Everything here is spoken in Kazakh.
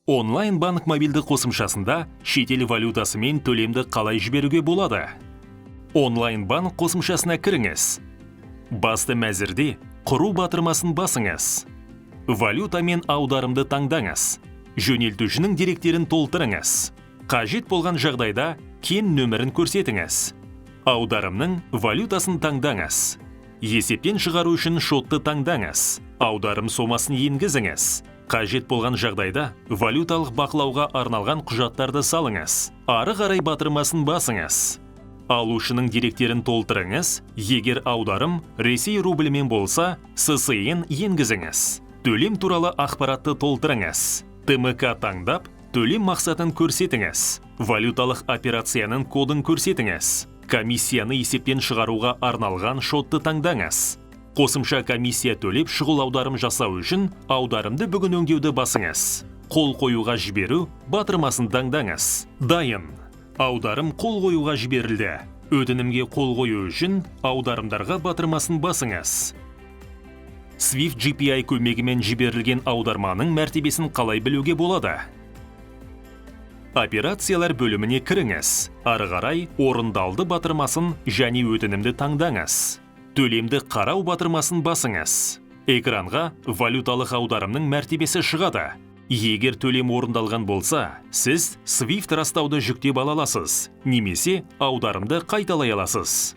Онлайн-банк мобильді қосымшасында шетел валютасымен төлемді қалай жіберуге болады? Онлайн-банк қосымшасына кіріңіз. Басты мәзірде құру батырмасын басыңыз. Валютамен аударымды таңдаңыз. Жөнелтушінің деректерін толтырыңыз. Қажет болған жағдайда кен нөмірін көрсетіңіз. Аударымның валютасын таңдаңыз. Есептен шығару үшін шотты таңдаңыз. Аударым сомасын енгізіңіз. Қажет болған жағдайда валюталық бақылауға арналған құжаттарды салыңыз. Ары қарай батырмасын басыңыз. Алушының деректерін толтырыңыз. Егер аударым Ресей рубльмен болса, ССН енгізіңіз. Төлем туралы ақпаратты толтырыңыз. ТМК таңдап, төлем мақсатын көрсетіңіз. Валюталық операцияның кодын көрсетіңіз. Комиссияны есептен шығаруға арналған шотты таңдаңыз. Қосымша комиссия төлеп шұғыл аударым жасау үшін аударымды бүгін өңдеуді басыңыз. Қол қоюға жіберу батырмасын таңдаңыз. Дайын. Аударым қол қоюға жіберілді. Өтінімге қол қою үшін аударымдарға батырмасын басыңыз. Swift GPI көмегімен жіберілген аударманың мәртебесін қалай білуге болады? Операциялар бөліміне кіріңіз. Ары қарай орындалды батырмасын және өтінімді таңдаңыз. Төлемді қарау батырмасын басыңыз. Экранға валюталық аударымның мәртебесі шығады. Егер төлем орындалған болса, сіз Swift растауды жүктеп ала аласыз, немесе аударымды қайталай аласыз.